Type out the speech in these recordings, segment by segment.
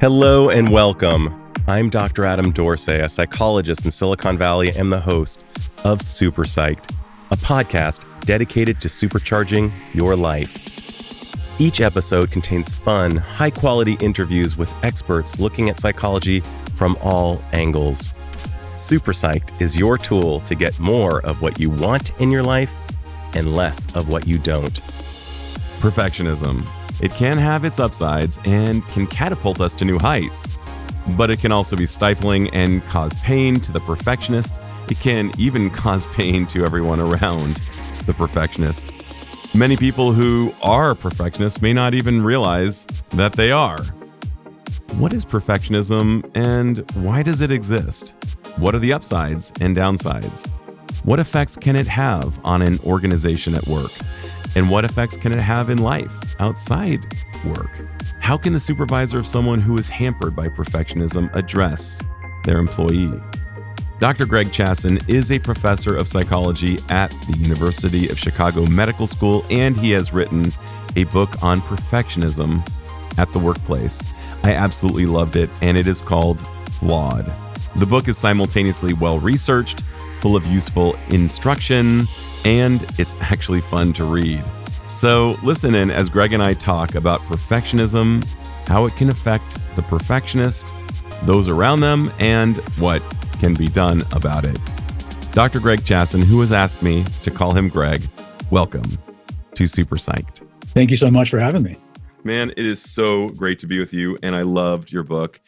Hello and welcome. I'm Dr. Adam Dorsey, a psychologist in Silicon Valley and the host of Super Psyched, a podcast dedicated to supercharging your life. Each episode contains fun, high-quality interviews with experts looking at psychology from all angles. Super Psyched is your tool to get more of what you want in your life and less of what you don't. Perfectionism. It can have its upsides and can catapult us to new heights. But it can also be stifling and cause pain to the perfectionist. It can even cause pain to everyone around the perfectionist. Many people who are perfectionists may not even realize that they are. What is perfectionism and why does it exist? What are the upsides and downsides? What effects can it have on an organization at work? And what effects can it have in life outside work? How can the supervisor of someone who is hampered by perfectionism address their employee? Dr. Greg Chasson is a professor of psychology at the University of Chicago Medical School, and he has written a book on perfectionism at the workplace. I absolutely loved it, and it is called Flawed. The book is simultaneously well-researched, full of useful instruction, and it's actually fun to read. So listen in as Greg and I talk about perfectionism, how it can affect the perfectionist, those around them, and what can be done about it. Dr. Greg Chasson, who has asked me to call him Greg, welcome to Super Psyched. Thank you so much for having me. Man, it is so great to be with you, and I loved your book.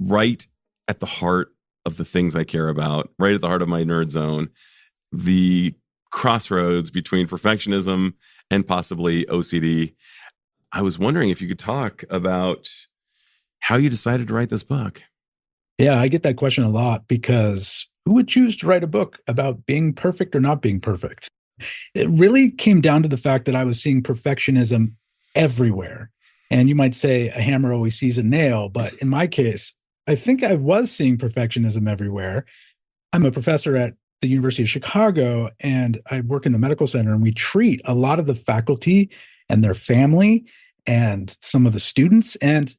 Right at the heart of the things I care about, right at the heart of my nerd zone, the crossroads between perfectionism and possibly OCD. I was wondering if you could talk about how you decided to write this book. Yeah, I get that question a lot because who would choose to write a book about being perfect or not being perfect? It really came down to the fact that I was seeing perfectionism everywhere. And you might say a hammer always sees a nail, but in my case, I think I was seeing perfectionism everywhere. I'm a professor at the University of Chicago, and I work in the medical center, and we treat a lot of the faculty and their family and some of the students. And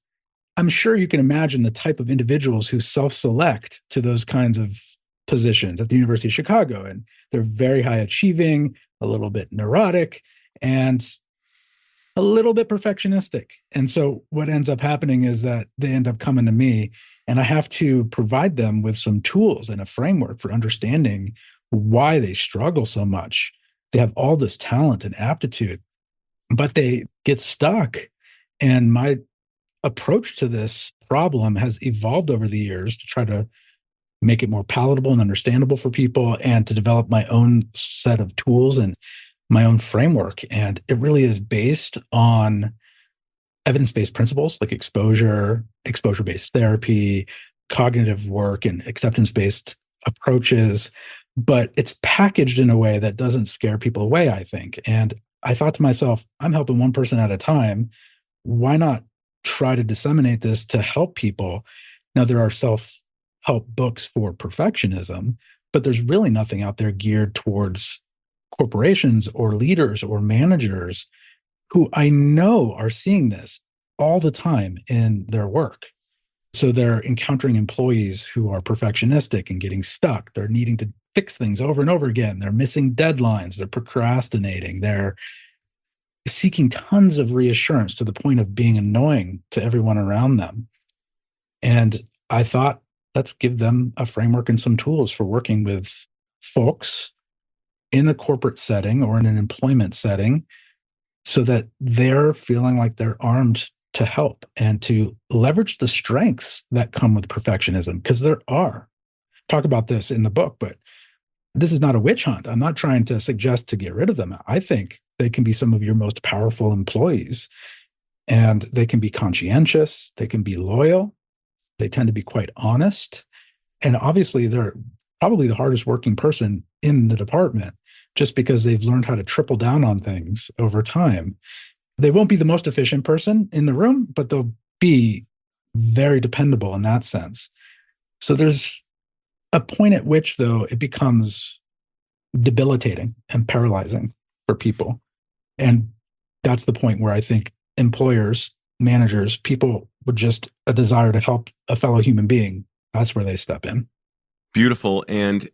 I'm sure you can imagine the type of individuals who self-select to those kinds of positions at the University of Chicago. And they're very high achieving, a little bit neurotic, and a little bit perfectionistic. And so what ends up happening is that they end up coming to me, and I have to provide them with some tools and a framework for understanding why they struggle so much. They have all this talent and aptitude, but they get stuck. And my approach to this problem has evolved over the years to try to make it more palatable and understandable for people, and to develop my own set of tools and my own framework. And it really is based on evidence-based principles like exposure-based therapy, cognitive work, and acceptance-based approaches. But it's packaged in a way that doesn't scare people away, I think. And I thought to myself, I'm helping one person at a time. Why not try to disseminate this to help people? Now, there are self-help books for perfectionism, but there's really nothing out there geared towards corporations or leaders or managers who I know are seeing this all the time in their work. So they're encountering employees who are perfectionistic and getting stuck. They're needing to fix things over and over again. They're missing deadlines. They're procrastinating. They're seeking tons of reassurance to the point of being annoying to everyone around them. And I thought, let's give them a framework and some tools for working with folks in a corporate setting or in an employment setting, so that they're feeling like they're armed to help and to leverage the strengths that come with perfectionism, because there are. Talk about this in the book, but this is not a witch hunt. I'm not trying to suggest to get rid of them. I think they can be some of your most powerful employees, and they can be conscientious. They can be loyal. They tend to be quite honest. And obviously, they're probably the hardest working person in the department, just because they've learned how to triple down on things over time. They won't be the most efficient person in the room, but they'll be very dependable in that sense. So there's a point at which, though, it becomes debilitating and paralyzing for people. And that's the point where I think employers, managers, people with just a desire to help a fellow human being, that's where they step in. Beautiful. And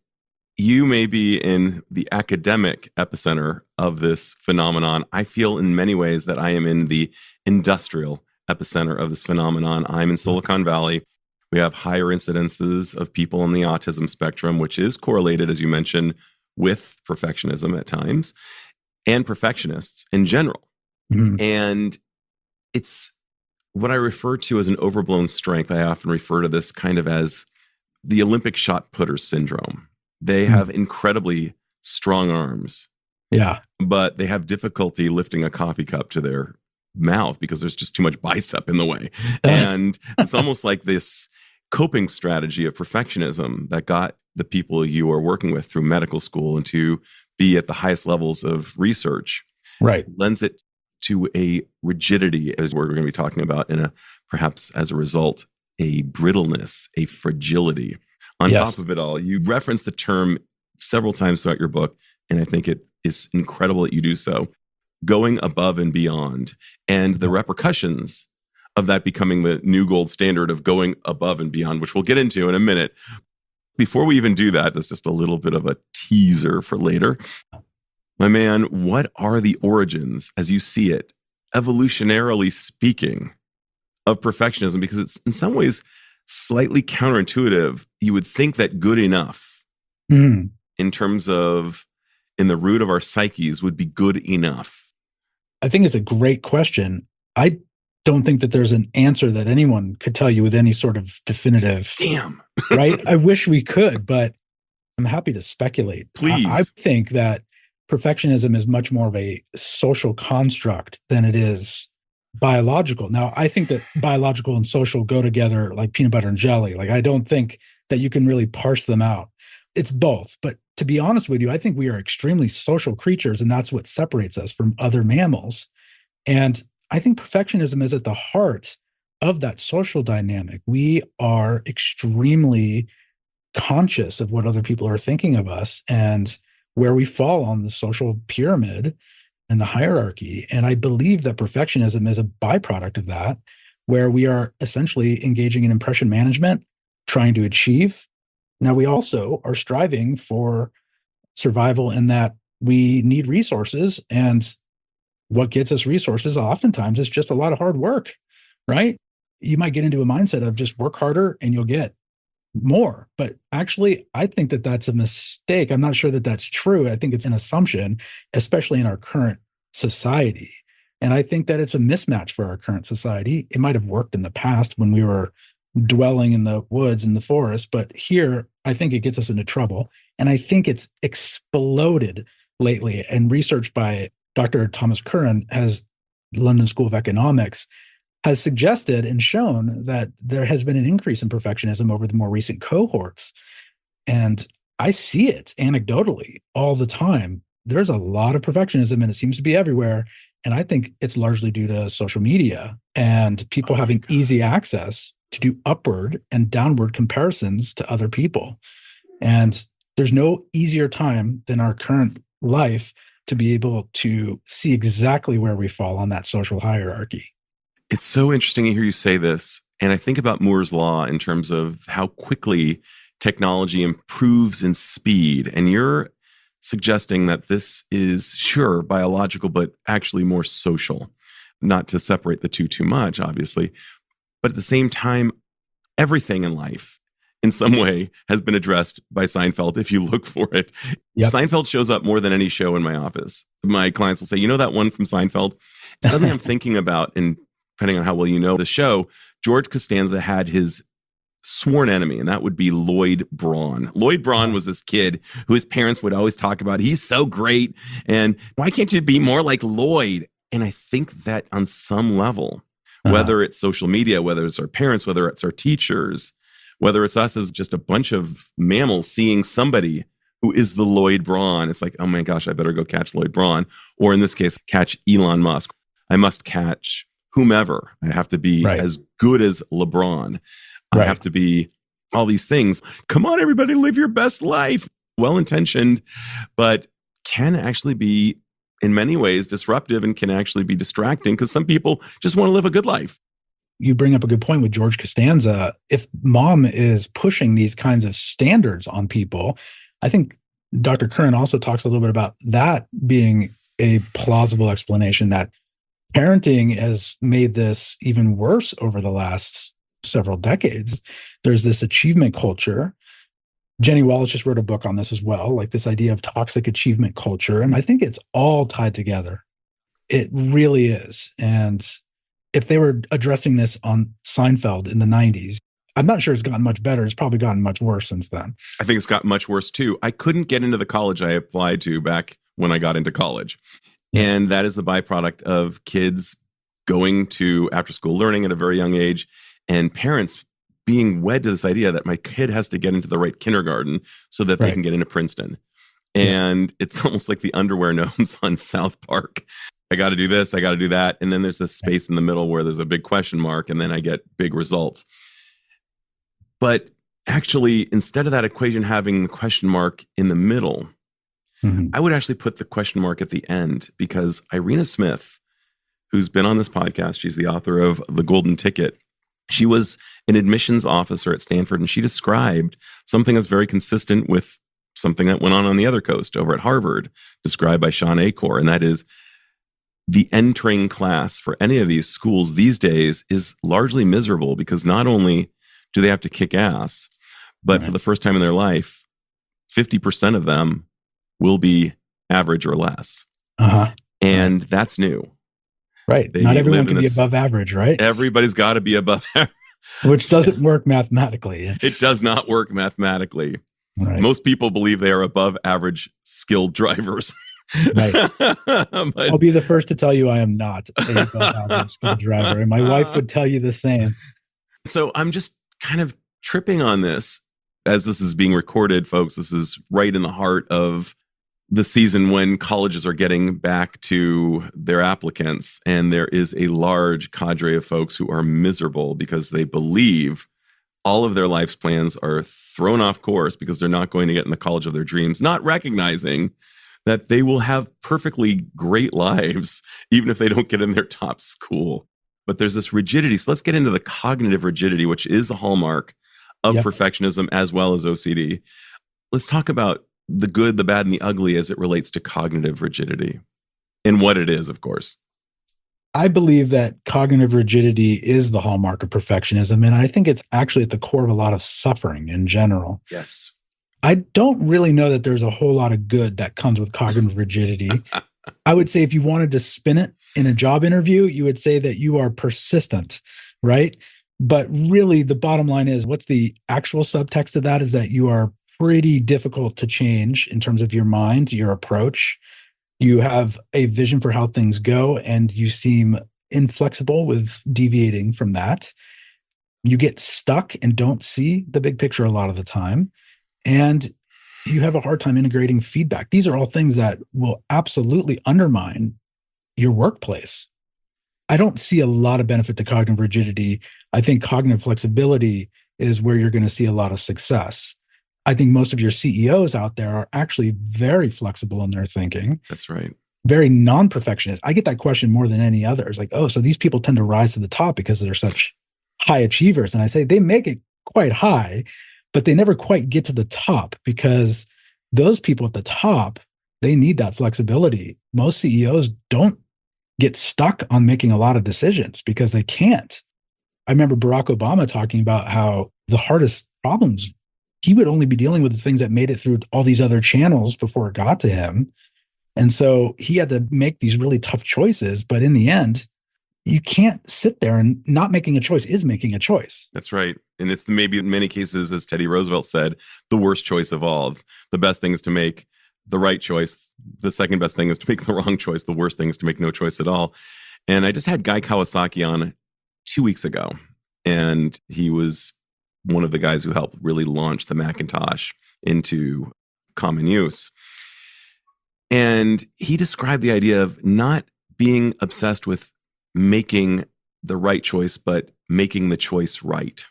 you may be in the academic epicenter of this phenomenon. I feel in many ways that I am in the industrial epicenter of this phenomenon. I'm in Silicon Valley. We have higher incidences of people on the autism spectrum, which is correlated, as you mentioned, with perfectionism at times and perfectionists in general. Mm-hmm. And it's what I refer to as an overblown strength. I often refer to this kind of as the Olympic shot putter syndrome. They have incredibly strong arms. Yeah. But they have difficulty lifting a coffee cup to their mouth because there's just too much bicep in the way. And it's almost like this coping strategy of perfectionism that got the people you are working with through medical school and to be at the highest levels of research. Right. Lends it to a rigidity, as we're going to be talking about, and perhaps as a result, a brittleness, a fragility. On top of it all, you reference the term several times throughout your book, and I think it is incredible that you do so, going above and beyond, and the repercussions of that becoming the new gold standard of going above and beyond, which we'll get into in a minute. Before we even do that, that's just a little bit of a teaser for later. My man, what are the origins, as you see it, evolutionarily speaking, of perfectionism? Because it's in some ways slightly counterintuitive. You would think that good enough in terms of in the root of our psyches would be good enough. I think it's a great question. I don't think that there's an answer that anyone could tell you with any sort of definitive. Damn. Right? I wish we could, but I'm happy to speculate. Please. I think that perfectionism is much more of a social construct than it is biological. Now, I think that biological and social go together like peanut butter and jelly. Like, I don't think that you can really parse them out. It's both. But to be honest with you, I think we are extremely social creatures, and that's what separates us from other mammals. And I think perfectionism is at the heart of that social dynamic. We are extremely conscious of what other people are thinking of us and where we fall on the social pyramid and the hierarchy. And I believe that perfectionism is a byproduct of that, where we are essentially engaging in impression management, trying to achieve. Now, we also are striving for survival in that we need resources. And what gets us resources oftentimes is just a lot of hard work, right? You might get into a mindset of just work harder and you'll get more. But actually, I think that that's a mistake. I'm not sure that that's true. I think it's an assumption, especially in our current society. And I think that it's a mismatch for our current society. It might have worked in the past when we were dwelling in the woods and the forest, but here, I think it gets us into trouble. And I think it's exploded lately. And research by Dr. Thomas Curran has London School of Economics has suggested and shown that there has been an increase in perfectionism over the more recent cohorts. And I see it anecdotally all the time. There's a lot of perfectionism and it seems to be everywhere. And I think it's largely due to social media and people having easy access to do upward and downward comparisons to other people. And there's no easier time than our current life to be able to see exactly where we fall on that social hierarchy. It's so interesting to hear you say this. And I think about Moore's Law in terms of how quickly technology improves in speed. And you're suggesting that this is, sure, biological, but actually more social. Not to separate the two too much, obviously. But at the same time, everything in life in some way has been addressed by Seinfeld if you look for it. Yep. Seinfeld shows up more than any show in my office. My clients will say, you know that one from Seinfeld? Suddenly I'm thinking about, and depending on how well you know the show, George Costanza had his sworn enemy, and that would be Lloyd Braun. Lloyd Braun was this kid who his parents would always talk about. He's so great, and why can't you be more like Lloyd? And I think that on some level, whether it's social media, whether it's our parents, whether it's our teachers, whether it's us as just a bunch of mammals seeing somebody who is the Lloyd Braun, it's like, oh my gosh, I better go catch Lloyd Braun. Or in this case, catch Elon Musk. I must catch whomever. I have to be as good as LeBron. I have to be all these things. Come on, everybody, live your best life. Well-intentioned, but can actually be, in many ways, disruptive and can actually be distracting because some people just want to live a good life. you bring up a good point with George Costanza. If mom is pushing these kinds of standards on people, I think Dr. Curran also talks a little bit about that being a plausible explanation, that parenting has made this even worse over the last several decades. There's this achievement culture. Jenny Wallace just wrote a book on this as well, like this idea of toxic achievement culture. And I think it's all tied together. It really is. And if they were addressing this on Seinfeld in the 90s, I'm not sure it's gotten much better. It's probably gotten much worse since then. I think it's gotten much worse too. I couldn't get into the college I applied to back when I got into college. And that is the byproduct of kids going to after school learning at a very young age, and parents being wed to this idea that my kid has to get into the right kindergarten so that they can get into Princeton. And it's almost like the underwear gnomes on South Park. I got to do this, I got to do that. And then there's this space in the middle where there's a big question mark, and then I get big results. But actually, instead of that equation having the question mark in the middle, I would actually put the question mark at the end, because Irina Smith, who's been on this podcast, she's the author of The Golden Ticket. She was an admissions officer at Stanford, and she described something that's very consistent with something that went on the other coast over at Harvard, described by Sean Acor, and that is the entering class for any of these schools these days is largely miserable, because not only do they have to kick ass, but for the first time in their life, 50% of them will be average or less. And that's new. Right. Not everyone can be above average, right? Everybody's got to be above average. Which doesn't work mathematically. It does not work mathematically. Right. Most people believe they are above average skilled drivers. Right. I'll be the first to tell you I am not a above average skilled driver. And my wife would tell you the same. So I'm just kind of tripping on this as this is being recorded, folks. This is right in the heart of the season when colleges are getting back to their applicants, and there is a large cadre of folks who are miserable because they believe all of their life's plans are thrown off course because they're not going to get in the college of their dreams, not recognizing that they will have perfectly great lives even if they don't get in their top school. But there's this rigidity. So let's get into the cognitive rigidity, which is a hallmark of perfectionism as well as OCD. Let's talk about the good, the bad, and the ugly as it relates to cognitive rigidity and what it is, of course. I believe that cognitive rigidity is the hallmark of perfectionism. And I think it's actually at the core of a lot of suffering in general. Yes. I don't really know that there's a whole lot of good that comes with cognitive rigidity. I would say if you wanted to spin it in a job interview, you would say that you are persistent, right? But really, the bottom line is, what's the actual subtext of that is that you are pretty difficult to change in terms of your mind, your approach. You have a vision for how things go, and you seem inflexible with deviating from that. You get stuck and don't see the big picture a lot of the time. And you have a hard time integrating feedback. These are all things that will absolutely undermine your workplace. I don't see a lot of benefit to cognitive rigidity. I think cognitive flexibility is where you're going to see a lot of success. I think most of your CEOs out there are actually very flexible in their thinking. That's right. Very non-perfectionist. I get that question more than any other. It's like, oh, so these people tend to rise to the top because they're such high achievers. And I say they make it quite high, but they never quite get to the top, because those people at the top, they need that flexibility. Most CEOs don't get stuck on making a lot of decisions because they can't. I remember Barack Obama talking about how the hardest problems, he would only be dealing with the things that made it through all these other channels before it got to him. And so he had to make these really tough choices. But in the end, you can't sit there, and not making a choice is making a choice. That's right. And it's maybe in many cases, as Teddy Roosevelt said, the worst choice of all. The best thing is to make the right choice. The second best thing is to make the wrong choice. The worst thing is to make no choice at all. And I just had Guy Kawasaki on 2 weeks ago, and he was one of the guys who helped really launch the Macintosh into common use. And he described the idea of not being obsessed with making the right choice, but making the choice right.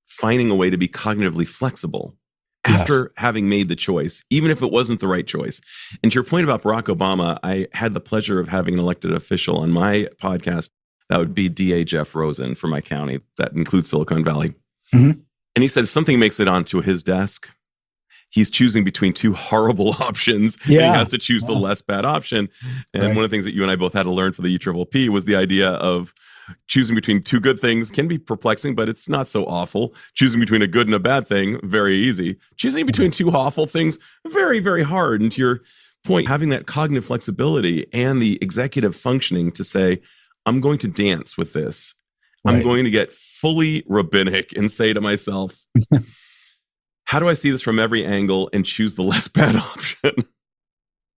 Finding a way to be cognitively flexible after having made the choice, even if it wasn't the right choice. And to your point about Barack Obama, I had the pleasure of having an elected official on my podcast That would be DA Jeff Rosen for my county. That includes Silicon Valley. Mm-hmm. And he said if something makes it onto his desk, he's choosing between two horrible options, and he has to choose the less bad option. And one of the things that you and I both had to learn for the EPPP was the idea of choosing between two good things can be perplexing, but it's not so awful. Choosing between a good and a bad thing, very easy. Choosing between two awful things, very, very hard. And to your point, having that cognitive flexibility and the executive functioning to say, I'm going to dance with this. I'm going to get fully rabbinic and say to myself, how do I see this from every angle and choose the less bad option?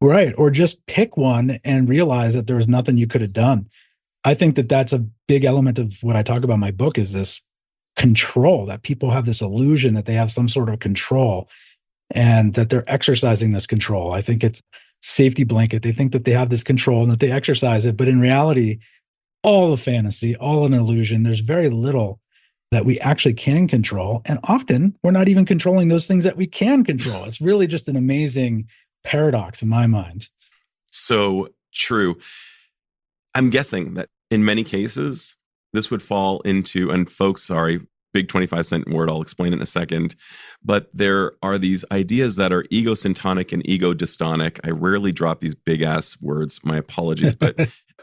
Right. Or just pick one and realize that there's nothing you could have done. I think that that's a big element of what I talk about in my book is this control, that people have this illusion that they have some sort of control and that they're exercising this control. I think it's safety blanket. They think that they have this control and that they exercise it. But in reality, all a fantasy, all an illusion. There's very little that we actually can control. And often we're not even controlling those things that we can control. It's really just an amazing paradox in my mind. So true. I'm guessing that in many cases, this would fall into, and folks, sorry, big 25-cent word, I'll explain it in a second, but there are these ideas that are egosyntonic and ego-dystonic. I rarely drop these big-ass words, my apologies, but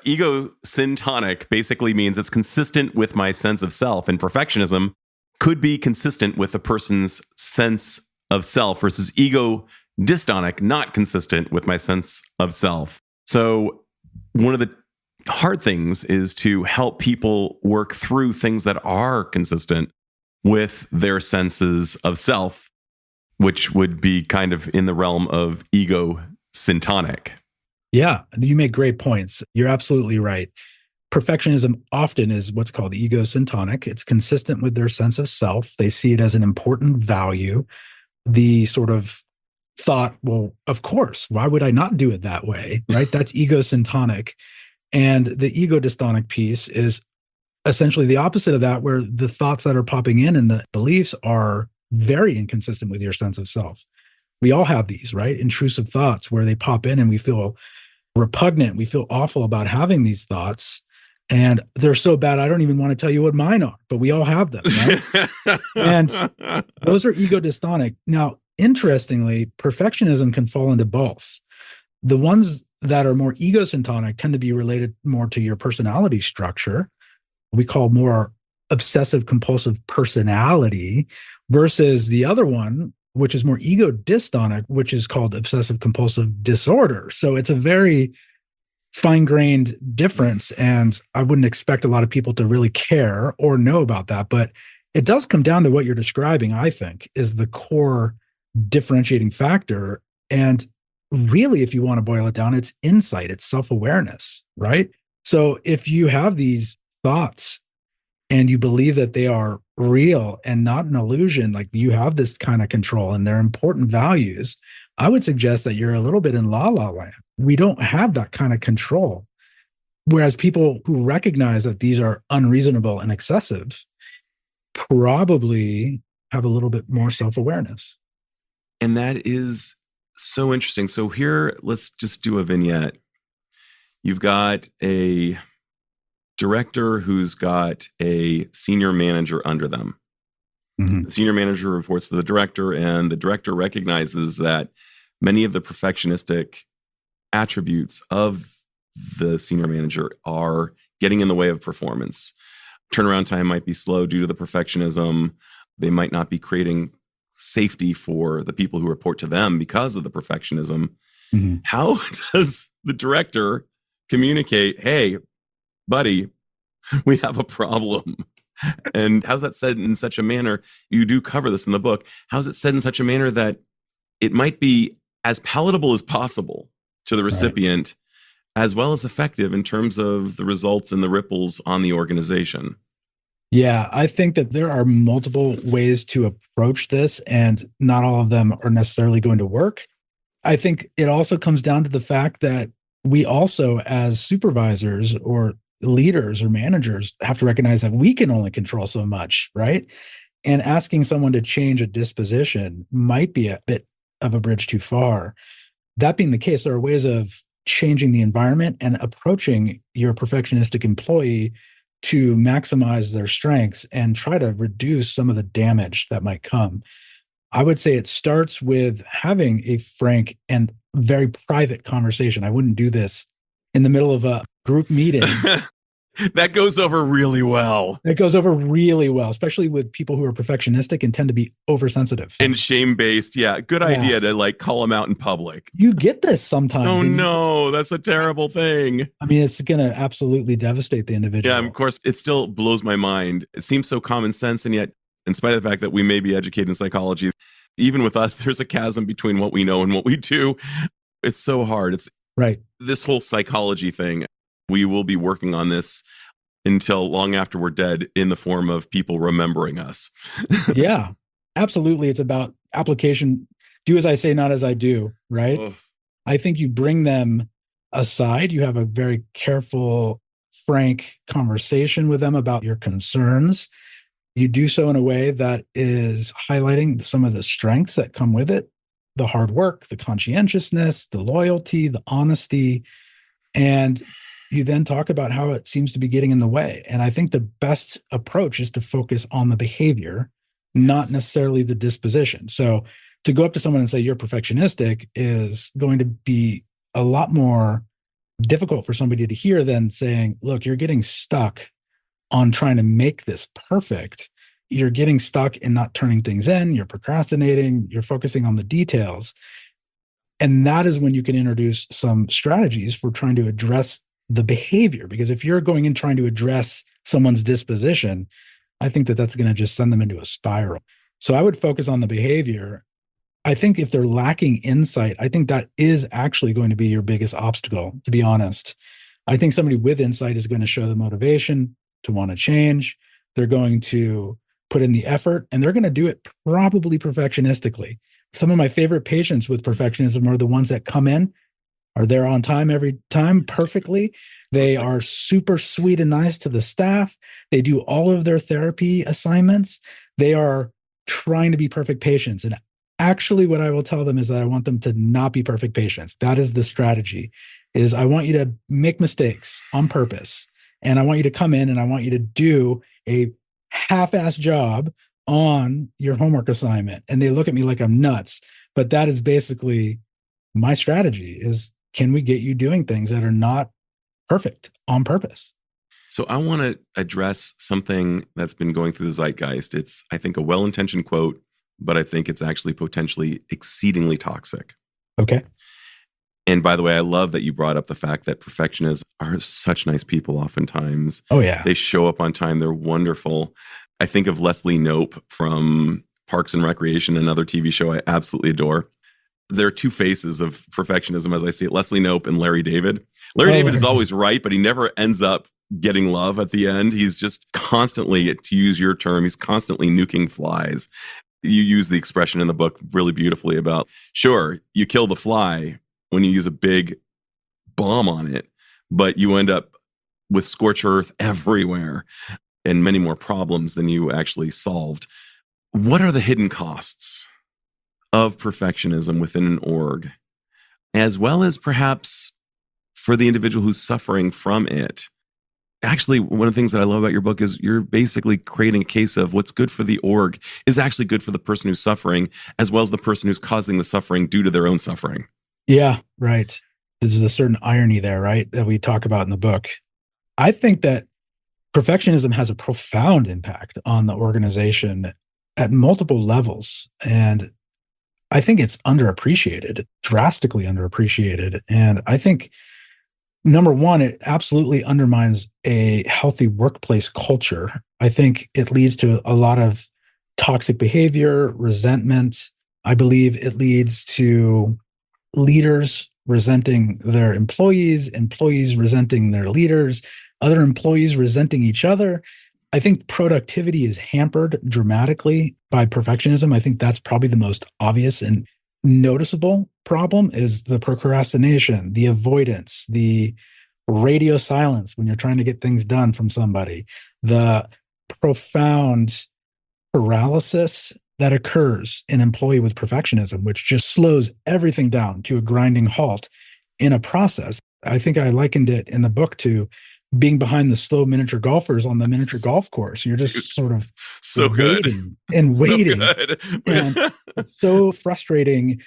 egosyntonic basically means it's consistent with my sense of self, and perfectionism could be consistent with a person's sense of self versus ego-dystonic, not consistent with my sense of self. So one of the hard things is to help people work through things that are consistent with their senses of self, which would be kind of in the realm of ego-syntonic. Yeah, you make great points. You're absolutely right. Perfectionism often is what's called ego-syntonic. It's consistent with their sense of self. They see it as an important value. The sort of thought, well, of course, why would I not do it that way, right? That's ego-syntonic. And the ego-dystonic piece is essentially the opposite of that, where the thoughts that are popping in and the beliefs are very inconsistent with your sense of self. We all have these, right? Intrusive thoughts where they pop in and we feel repugnant. We feel awful about having these thoughts. And they're so bad, I don't even want to tell you what mine are, but we all have them, right? And those are ego-dystonic. Now, interestingly, perfectionism can fall into both. The ones that are more ego-syntonic tend to be related more to your personality structure. We call more obsessive compulsive personality versus the other one, which is more ego-dystonic, which is called obsessive compulsive disorder. So it's a very fine-grained difference. And I wouldn't expect a lot of people to really care or know about that. But it does come down to what you're describing, I think, is the core differentiating factor. And really, if you want to boil it down, it's insight, it's self-awareness, right? So if you have these thoughts and you believe that they are real and not an illusion, like you have this kind of control and they're important values, I would suggest that you're a little bit in la la land. We don't have that kind of control. Whereas people who recognize that these are unreasonable and excessive probably have a little bit more self-awareness. And that is so interesting. So here, let's just do a vignette. You've got a director who's got a senior manager under them. Mm-hmm. The senior manager reports to the director, and the director recognizes that many of the perfectionistic attributes of the senior manager are getting in the way of performance. Turnaround time might be slow due to the perfectionism. They might not be creating safety for the people who report to them because of the perfectionism. Mm-hmm. How does the director communicate, hey, buddy, we have a problem? And how's that said in such a manner? You do cover this in the book. How's it said in such a manner that it might be as palatable as possible to the recipient, right, as well as effective in terms of the results and the ripples on the organization? Yeah, I think that there are multiple ways to approach this, and not all of them are necessarily going to work. I think it also comes down to the fact that we also, as supervisors or leaders or managers, have to recognize that we can only control so much, right? And asking someone to change a disposition might be a bit of a bridge too far. That being the case, there are ways of changing the environment and approaching your perfectionistic employee to maximize their strengths and try to reduce some of the damage that might come. I would say it starts with having a frank and very private conversation. I wouldn't do this in the middle of a group meeting. That goes over really well. It goes over really well, especially with people who are perfectionistic and tend to be oversensitive. And shame-based. Yeah. Good idea to like call them out in public. You get this sometimes. Oh, no. That's a terrible thing. I mean, it's going to absolutely devastate the individual. Yeah, of course, it still blows my mind. It seems so common sense. And yet, in spite of the fact that we may be educated in psychology, even with us, there's a chasm between what we know and what we do. It's so hard. It's right. This whole psychology thing. We will be working on this until long after we're dead in the form of people remembering us. Yeah, absolutely. It's about application. Do as I say, not as I do, right? Oh. I think you bring them aside. You have a very careful, frank conversation with them about your concerns. You do so in a way that is highlighting some of the strengths that come with it, the hard work, the conscientiousness, the loyalty, the honesty. And you then talk about how it seems to be getting in the way. And I think the best approach is to focus on the behavior, not necessarily the disposition. So to go up to someone and say you're perfectionistic is going to be a lot more difficult for somebody to hear than saying, look, you're getting stuck on trying to make this perfect. You're getting stuck in not turning things in, you're procrastinating, you're focusing on the details. And that is when you can introduce some strategies for trying to address the behavior. Because if you're going in trying to address someone's disposition, I think that that's going to just send them into a spiral. So I would focus on the behavior. I think if they're lacking insight, I think that is actually going to be your biggest obstacle, to be honest. I think somebody with insight is going to show the motivation to want to change. They're going to put in the effort, and they're going to do it probably perfectionistically. Some of my favorite patients with perfectionism are the ones that come in, are there on time every time perfectly. They are super sweet and nice to the staff. They do all of their therapy assignments. They are trying to be perfect patients. And actually what I will tell them is that I want them to not be perfect patients. That is the strategy, is I want you to make mistakes on purpose. And I want you to come in and I want you to do a half-assed job on your homework assignment. And they look at me like I'm nuts. But that is basically my strategy, is can we get you doing things that are not perfect on purpose? So I want to address something that's been going through the zeitgeist. It's, I think, a well-intentioned quote, but I think it's actually potentially exceedingly toxic. Okay. And by the way, I love that you brought up the fact that perfectionists are such nice people oftentimes. Oh, yeah. They show up on time. They're wonderful. I think of Leslie Knope from Parks and Recreation, another TV show I absolutely adore. There are two faces of perfectionism as I see it, Leslie Knope and Larry David. Larry David is always right, but he never ends up getting love at the end. He's just constantly, to use your term, he's constantly nuking flies. You use the expression in the book really beautifully about, sure, you kill the fly when you use a big bomb on it, but you end up with scorched earth everywhere and many more problems than you actually solved. What are the hidden costs of perfectionism within an org, as well as perhaps for the individual who's suffering from it? Actually, one of the things that I love about your book is you're basically creating a case of what's good for the org is actually good for the person who's suffering, as well as the person who's causing the suffering due to their own suffering. Yeah, right. There's a certain irony there, right, that we talk about in the book. I think that perfectionism has a profound impact on the organization at multiple levels. And I think it's underappreciated, drastically underappreciated. And I think, number one, it absolutely undermines a healthy workplace culture. I think it leads to a lot of toxic behavior, resentment. I believe it leads to leaders resenting their employees, employees resenting their leaders, other employees resenting each other. I think productivity is hampered dramatically by perfectionism. I think that's probably the most obvious and noticeable problem, is the procrastination, the avoidance, the radio silence when you're trying to get things done from somebody, the profound paralysis that occurs in an employee with perfectionism, which just slows everything down to a grinding halt in a process. I think I likened it in the book to being behind the slow miniature golfers on the miniature golf course. You're Dude, just sort of so good. waiting and So waiting. good. And it's so frustrating.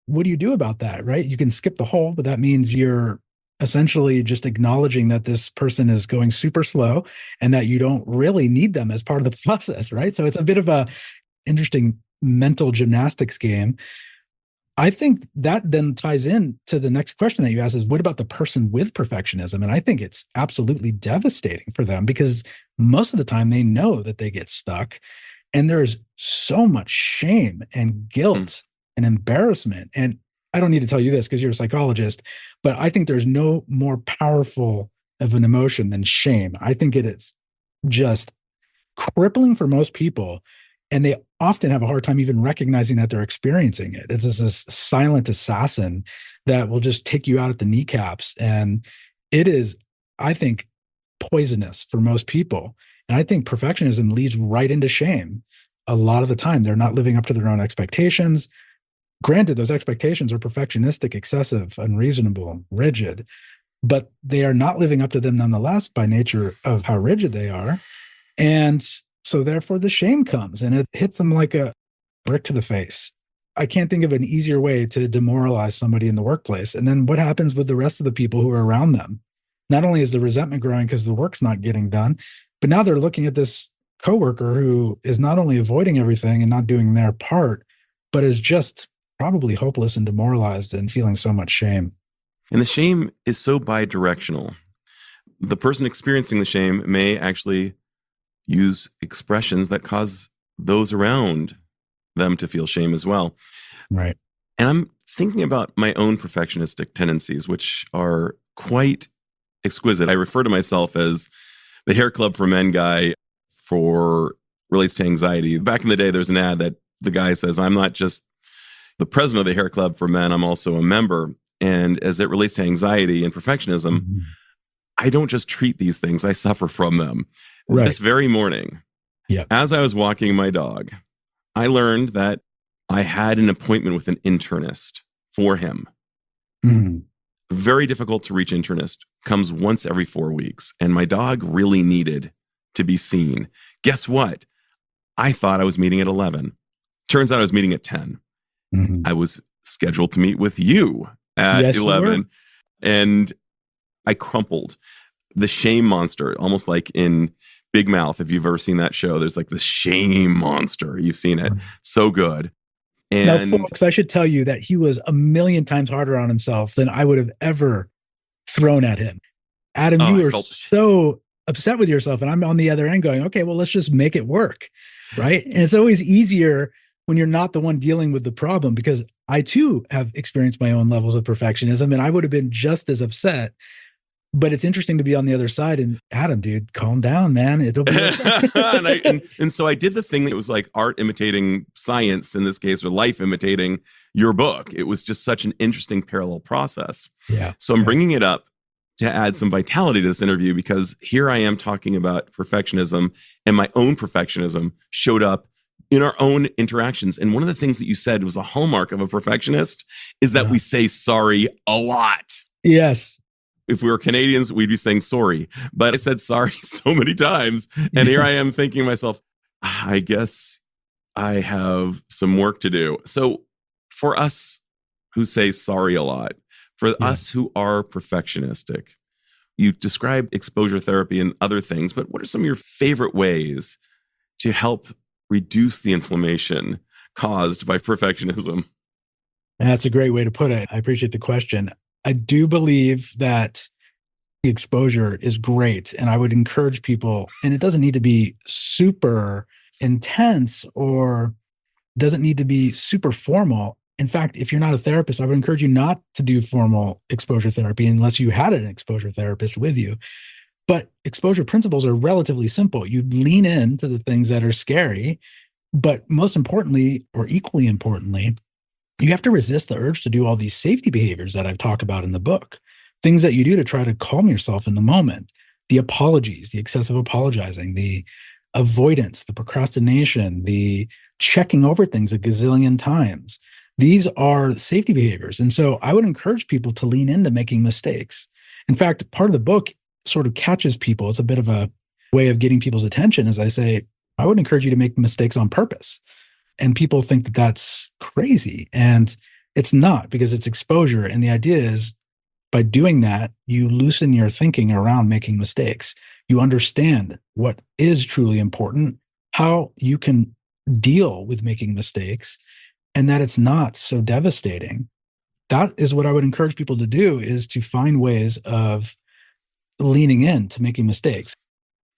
What do you do about that, right? You can skip the hole, but that means you're essentially just acknowledging that this person is going super slow and that you don't really need them as part of the process, right? So it's a bit of a interesting mental gymnastics game. I think that then ties in to the next question that you asked is what about the person with perfectionism? And I think it's absolutely devastating for them because most of the time they know that they get stuck and there's so much shame and guilt and embarrassment. And I don't need to tell you this because you're a psychologist, but I think there's no more powerful of an emotion than shame. I think it is just crippling for most people. And they often have a hard time even recognizing that they're experiencing it. It's just this silent assassin that will just take you out at the kneecaps. And it is, I think, poisonous for most people. And I think perfectionism leads right into shame. A lot of the time, they're not living up to their own expectations. Granted, those expectations are perfectionistic, excessive, unreasonable, rigid, but they are not living up to them nonetheless by nature of how rigid they are. And so therefore the shame comes and it hits them like a brick to the face. I can't think of an easier way to demoralize somebody in the workplace. And then what happens with the rest of the people who are around them? Not only is the resentment growing because the work's not getting done, but now they're looking at this coworker who is not only avoiding everything and not doing their part, but is just probably hopeless and demoralized and feeling so much shame. And the shame is so bi-directional. The person experiencing the shame may actually use expressions that cause those around them to feel shame as well. Right. And I'm thinking about my own perfectionistic tendencies, which are quite exquisite. I refer to myself as the hair club for men guy for relates to anxiety. Back in the day, there's an ad that the guy says, I'm not just the president of the hair club for men, I'm also a member. And as it relates to anxiety and perfectionism, I don't just treat these things, I suffer from them. Right. This very morning, as I was walking my dog, I learned that I had an appointment with an internist for him. Very difficult to reach internist, comes once every 4 weeks. And my dog really needed to be seen. Guess what? I thought I was meeting at 11. Turns out I was meeting at 10. I was scheduled to meet with you at 11. And I crumpled. The shame monster, almost like in Big Mouth, if you've ever seen that show, there's like the shame monster. You've seen it. So good. And now, folks, I should tell you that he was a million times harder on himself than I would have ever thrown at him. Adam, you were so upset with yourself, and I'm on the other end going, okay, well, let's just make it work, right? And it's always easier when you're not the one dealing with the problem, because I too have experienced my own levels of perfectionism, and I would have been just as upset. But it's interesting to be on the other side and Adam, dude, calm down, man. It'll be okay. and so I did the thing that was like art imitating science in this case, or life imitating your book. It was just such an interesting parallel process. Yeah. So I'm bringing it up to add some vitality to this interview, because here I am talking about perfectionism, and my own perfectionism showed up in our own interactions. And one of the things that you said was a hallmark of a perfectionist is that we say sorry a lot. Yes. If we were Canadians, we'd be saying sorry. But I said sorry so many times. And here I am thinking to myself, I guess I have some work to do. So for us who say sorry a lot, for us who are perfectionistic, you described exposure therapy and other things, but what are some of your favorite ways to help reduce the inflammation caused by perfectionism? That's a great way to put it. I appreciate the question. I do believe that exposure is great. And I would encourage people, and it doesn't need to be super intense or doesn't need to be super formal. In fact, if you're not a therapist, I would encourage you not to do formal exposure therapy unless you had an exposure therapist with you. But exposure principles are relatively simple. You lean into the things that are scary, but most importantly, or equally importantly, you have to resist the urge to do all these safety behaviors that I've talked about in the book, things that you do to try to calm yourself in the moment, the apologies, the excessive apologizing, the avoidance, the procrastination, the checking over things a gazillion times. These are safety behaviors. And so I would encourage people to lean into making mistakes. In fact, part of the book sort of catches people, it's a bit of a way of getting people's attention, as I say, I would encourage you to make mistakes on purpose. And people think that that's crazy. And it's not, because it's exposure. And the idea is by doing that, you loosen your thinking around making mistakes. You understand what is truly important, how you can deal with making mistakes, and that it's not so devastating. That is what I would encourage people to do, is to find ways of leaning into making mistakes.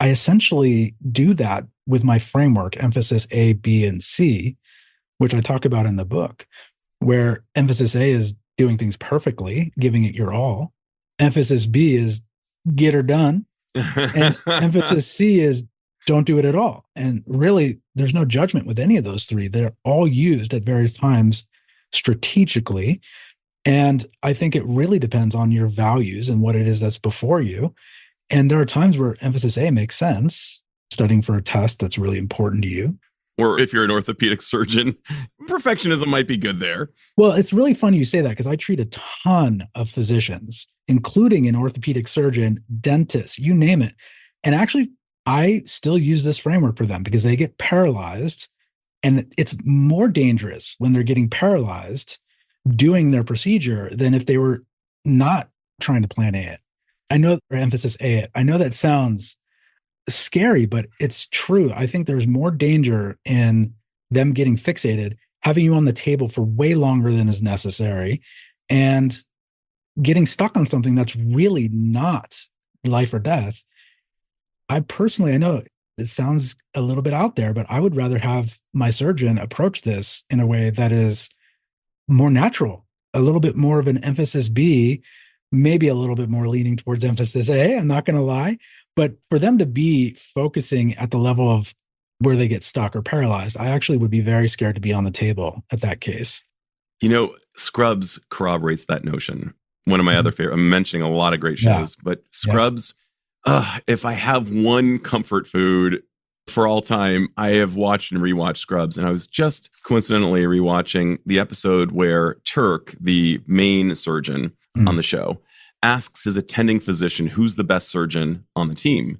I essentially do that with my framework, emphasis A, B, and C, which I talk about in the book, where emphasis A is doing things perfectly, giving it your all. Emphasis B is get her done. And emphasis C is don't do it at all. And really, there's no judgment with any of those three. They're all used at various times strategically. And I think it really depends on your values and what it is that's before you. And there are times where emphasis A makes sense, studying for a test that's really important to you. Or if you're an orthopedic surgeon, perfectionism might be good there. Well, it's really funny you say that, because I treat a ton of physicians, including an orthopedic surgeon, dentists, you name it. And actually, I still use this framework for them because they get paralyzed. And it's more dangerous when they're getting paralyzed doing their procedure than if they were not trying to plan A it. I know, or emphasis A it. I know that sounds scary, but it's true. I think there's more danger in them getting fixated, having you on the table for way longer than is necessary, and getting stuck on something that's really not life or death. I personally, I know it sounds a little bit out there, but I would rather have my surgeon approach this in a way that is more natural, a little bit more of an emphasis B, maybe a little bit more leaning towards emphasis A, I'm not going to lie. But for them to be focusing at the level of where they get stuck or paralyzed, I actually would be very scared to be on the table at that case. You know, Scrubs corroborates that notion. One of my other favorite, I'm mentioning a lot of great shows, but Scrubs, if I have one comfort food for all time, I have watched and rewatched Scrubs. And I was just coincidentally rewatching the episode where Turk, the main surgeon on the show, asks his attending physician who's the best surgeon on the team.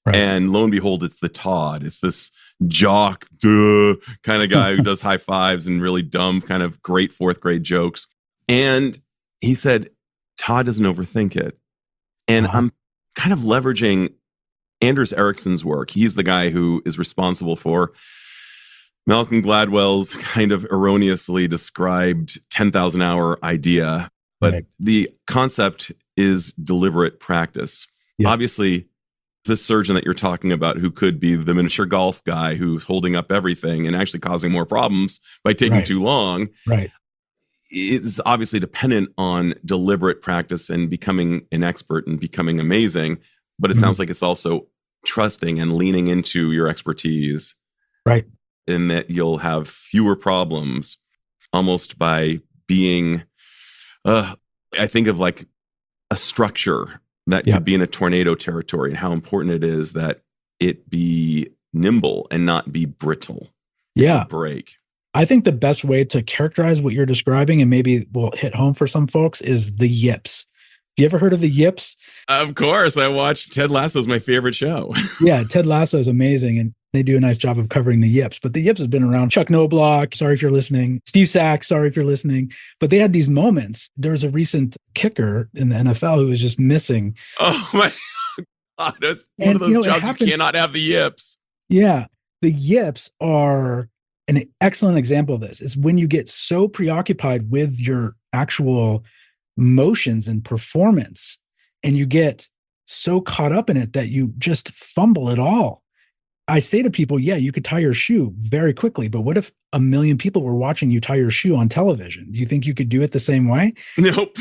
Right. And lo and behold, it's the Todd. It's this jock kind of guy who does high fives and really dumb, kind of great fourth grade jokes. And he said, Todd doesn't overthink it. And I'm kind of leveraging Anders Ericsson's work. He's the guy who is responsible for Malcolm Gladwell's kind of erroneously described 10,000 hour idea. But the concept is deliberate practice. Yep. Obviously, the surgeon that you're talking about, who could be the miniature golf guy who's holding up everything and actually causing more problems by taking too long, it's obviously dependent on deliberate practice and becoming an expert and becoming amazing. But it sounds like it's also trusting and leaning into your expertise, in that you'll have fewer problems almost by being, I think of like a structure that could be in a tornado territory, and how important it is that it be nimble and not be brittle. Break. I think the best way to characterize what you're describing, and maybe will hit home for some folks, is the yips. You ever heard of the yips? Of course. I watched Ted Lasso's my favorite show. Yeah, Ted Lasso is amazing, and they do a nice job of covering the yips. But the yips has been around. Chuck Knobloch, sorry if you're listening. Steve Sachs, sorry if you're listening. But they had these moments. There was a recent kicker in the NFL who was just missing. Oh my God, that's one of those jobs you cannot have the yips. Yeah, the yips are an excellent example of this. Is when you get so preoccupied with your actual motions and performance, and you get so caught up in it that you just fumble it all. I say to people, yeah, you could tie your shoe very quickly, but what if 1 million people were watching you tie your shoe on television? Do you think you could do it the same way? Nope.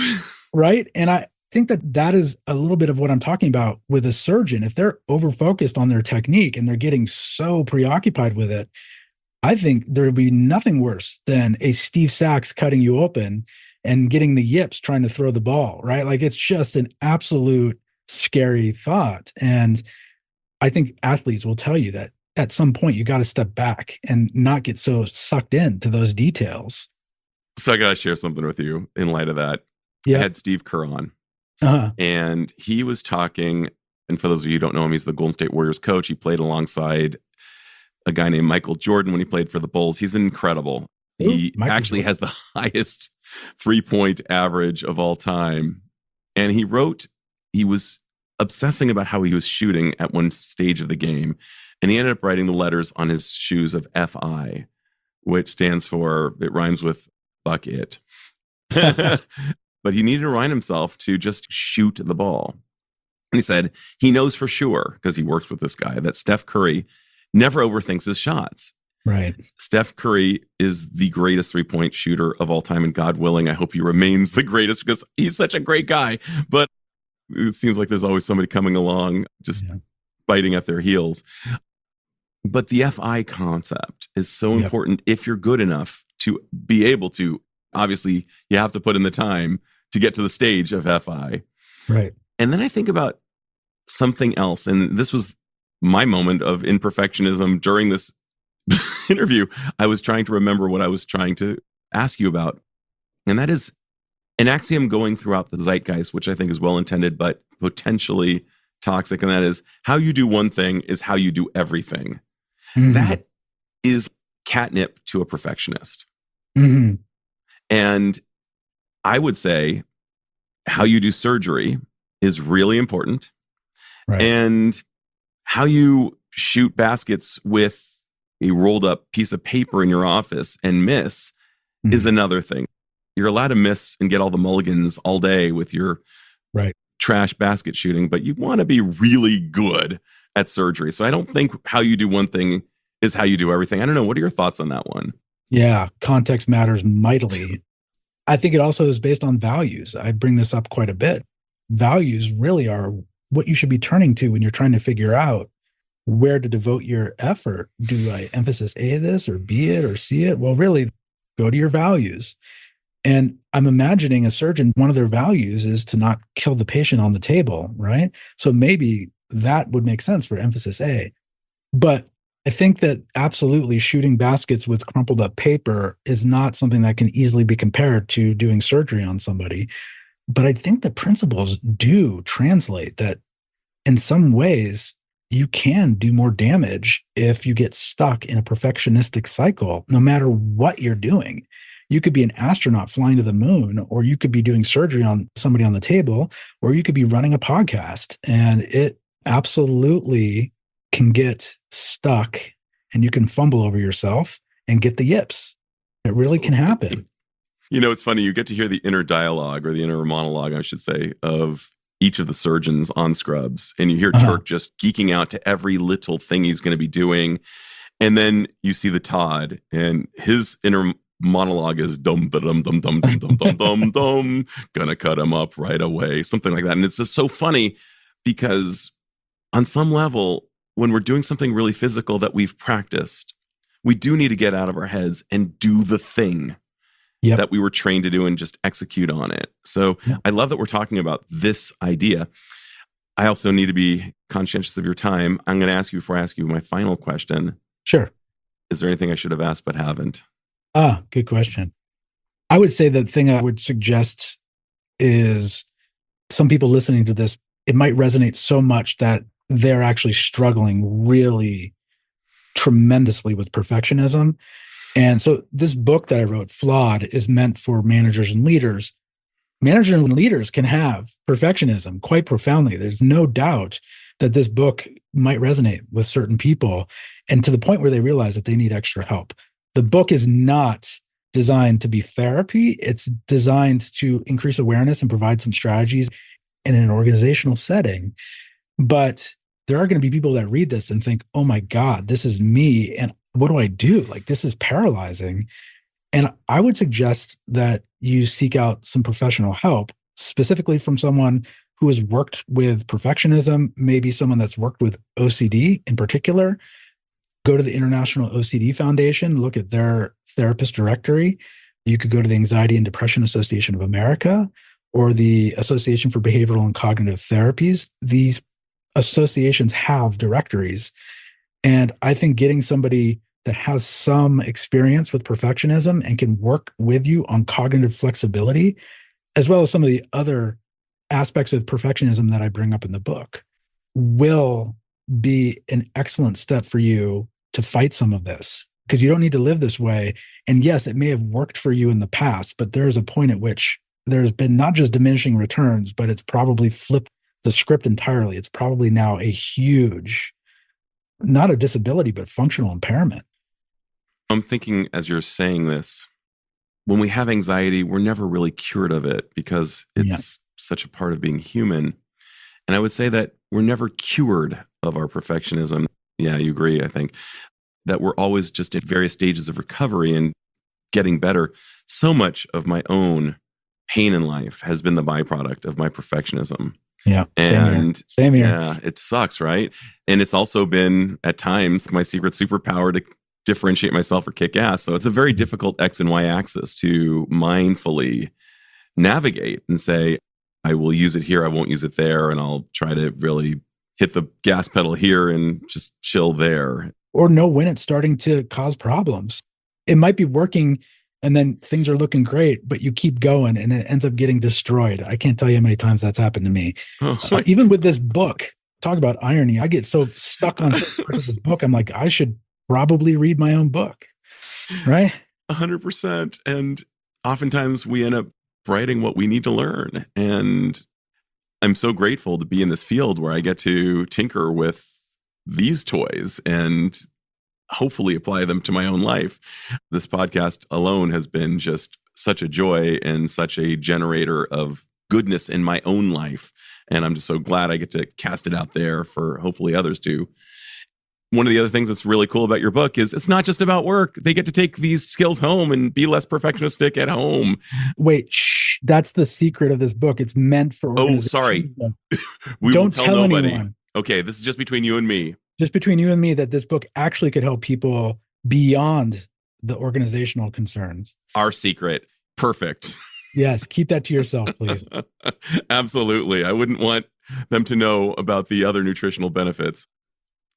Right? And I think that that is a little bit of what I'm talking about with a surgeon. If they're over-focused on their technique and they're getting so preoccupied with it, I think there would be nothing worse than a Steve Sachs cutting you open and getting the yips trying to throw the ball, right? Like, it's just an absolute scary thought. And I think athletes will tell you that at some point you got to step back and not get so sucked into those details. So I got to share something with you in light of that. I had Steve Kerr on, and he was talking And for those of you who don't know him, he's the Golden State Warriors coach. He played alongside a guy named Michael Jordan when he played for the Bulls. He's incredible. He actually has the highest 3-point average of all time. And he was obsessing about how he was shooting at one stage of the game. And he ended up writing the letters on his shoes of FI, which stands for, it rhymes with bucket. But he needed to remind himself to just shoot the ball. And he said he knows for sure, because he works with this guy, that Steph Curry never overthinks his shots. Right. Steph Curry is the greatest 3-point shooter of all time. And God willing, I hope he remains the greatest, because he's such a great guy. But it seems like there's always somebody coming along just biting at their heels. But the FI concept is so important if you're good enough to be able to, obviously, you have to put in the time to get to the stage of FI. Right. And then I think about something else. And this was my moment of imperfectionism during this interview. I was trying to remember what I was trying to ask you about. And that is an axiom going throughout the zeitgeist, which I think is well-intended, but potentially toxic. And that is, how you do one thing is how you do everything. Mm-hmm. That is catnip to a perfectionist. Mm-hmm. And I would say how you do surgery is really important. Right. And how you shoot baskets with a rolled up piece of paper in your office and miss is another thing. You're allowed to miss and get all the mulligans all day with your trash basket shooting, but you want to be really good at surgery. So I don't think how you do one thing is how you do everything. I don't know. What are your thoughts on that one? Yeah, context matters mightily. I think it also is based on values. I bring this up quite a bit. Values really are what you should be turning to when you're trying to figure out where to devote your effort. Do I emphasis A this or B it or C it? Well, really, go to your values. And I'm imagining a surgeon, one of their values is to not kill the patient on the table, right? So maybe that would make sense for emphasis A. But I think that absolutely shooting baskets with crumpled up paper is not something that can easily be compared to doing surgery on somebody. But I think the principles do translate that in some ways you can do more damage if you get stuck in a perfectionistic cycle, no matter what you're doing. You could be an astronaut flying to the moon, or you could be doing surgery on somebody on the table, or you could be running a podcast. And it absolutely can get stuck and you can fumble over yourself and get the yips. It really can happen. You know, it's funny. You get to hear the inner dialogue, or the inner monologue, I should say, of each of the surgeons on Scrubs. And you hear Turk just geeking out to every little thing he's going to be doing. And then you see the Todd, and his inner monologue is dum dum dum dum dum dum dum dum dum, gonna cut him up right away, something like that. And it's just so funny because on some level, when we're doing something really physical that we've practiced, we do need to get out of our heads and do the thing that we were trained to do and just execute on it. So I love that we're talking about this idea. I also need to be conscientious of your time. I'm going to ask you, before I ask you my final question. Sure. Is there anything I should have asked but haven't? Good question. I would say the thing I would suggest is some people listening to this, it might resonate so much that they're actually struggling really tremendously with perfectionism. And so this book that I wrote, Flawed, is meant for managers and leaders. Managers and leaders can have perfectionism quite profoundly. There's no doubt that this book might resonate with certain people, and to the point where they realize that they need extra help. The book is not designed to be therapy. It's designed to increase awareness and provide some strategies in an organizational setting. But there are going to be people that read this and think, oh my God, this is me. And what do I do? Like, this is paralyzing. And I would suggest that you seek out some professional help, specifically from someone who has worked with perfectionism, maybe someone that's worked with OCD in particular. Go to the International OCD Foundation, look at their therapist directory. You could go to the Anxiety and Depression Association of America or the Association for Behavioral and Cognitive Therapies. These associations have directories. And I think getting somebody that has some experience with perfectionism and can work with you on cognitive flexibility, as well as some of the other aspects of perfectionism that I bring up in the book, will be an excellent step for you to fight some of this, because you don't need to live this way. And yes, it may have worked for you in the past, but there's a point at which there's been not just diminishing returns, but it's probably flipped the script entirely. It's probably now a huge, not a disability, but functional impairment. I'm thinking as you're saying this, when we have anxiety, we're never really cured of it because it's such a part of being human. And I would say that we're never cured of our perfectionism. Yeah, you agree, I think, that we're always just at various stages of recovery and getting better. So much of my own pain in life has been the byproduct of my perfectionism. Yeah. And same here. Yeah, it sucks, right? And it's also been at times my secret superpower to differentiate myself or kick ass. So it's a very difficult X and Y axis to mindfully navigate and say, I will use it here, I won't use it there, and I'll try to really hit the gas pedal here and just chill there. Or know when it's starting to cause problems. It might be working and then things are looking great, but you keep going and it ends up getting destroyed. I can't tell you how many times that's happened to me. Even with this book, talk about irony. I get so stuck on certain parts of this book. I'm like, I should probably read my own book, right? 100%. And oftentimes we end up writing what we need to learn. And I'm so grateful to be in this field where I get to tinker with these toys and hopefully apply them to my own life. This podcast alone has been just such a joy and such a generator of goodness in my own life. And I'm just so glad I get to cast it out there for hopefully others too. One of the other things that's really cool about your book is it's not just about work. They get to take these skills home and be less perfectionistic at home. Wait, shh. That's the secret of this book. It's meant for organizations. Oh, sorry. We Don't won't tell nobody. anyone. Okay, this is just between you and me. Just between you and me, that this book actually could help people beyond the organizational concerns. Our secret. Perfect. Yes, keep that to yourself, please. Absolutely. I wouldn't want them to know about the other nutritional benefits.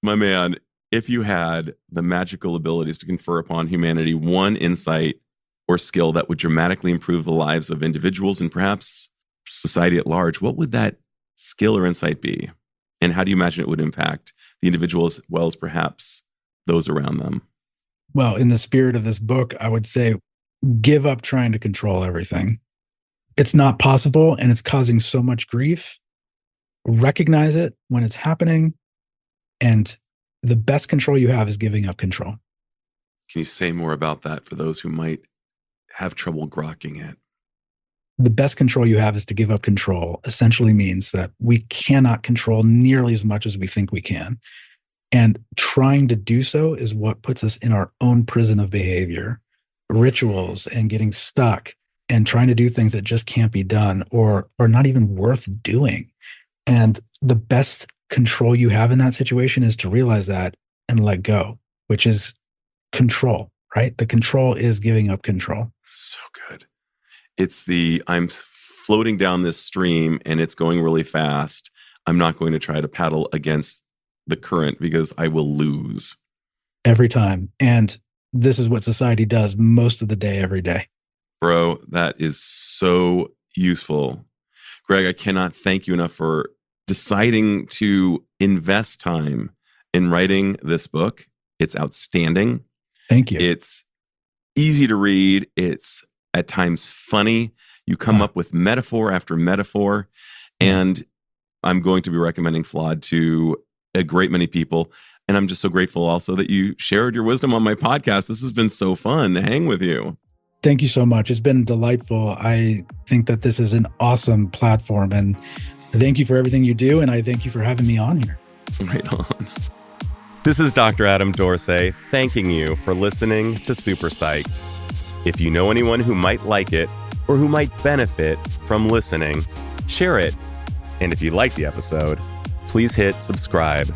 My man, if you had the magical abilities to confer upon humanity one insight or skill that would dramatically improve the lives of individuals and perhaps society at large, what would that skill or insight be? And how do you imagine it would impact the individual as well as perhaps those around them? Well, in the spirit of this book, I would say give up trying to control everything. It's not possible and it's causing so much grief. Recognize it when it's happening. And the best control you have is giving up control. Can you say more about that for those who might have trouble grokking it? The best control you have is to give up control. Essentially means that we cannot control nearly as much as we think we can. And trying to do so is what puts us in our own prison of behavior, rituals, and getting stuck and trying to do things that just can't be done or not even worth doing. And the best control you have in that situation is to realize that and let go, which is control, right? The control is giving up control. So good. It's I'm floating down this stream and it's going really fast. I'm not going to try to paddle against the current because I will lose. Every time. And this is what society does most of the day, every day. Bro, that is so useful. Greg, I cannot thank you enough for deciding to invest time in writing this book. It's outstanding. Thank you. It's easy to read. It's at times funny. You come up with metaphor after metaphor. And I'm going to be recommending Flawed to a great many people. And I'm just so grateful also that you shared your wisdom on my podcast. This has been so fun to hang with you. Thank you so much. It's been delightful. I think that this is an awesome platform. And thank you for everything you do. And I thank you for having me on here. Right on. This is Dr. Adam Dorsey thanking you for listening to Super Psyched. If you know anyone who might like it or who might benefit from listening, share it. And if you like the episode, please hit subscribe.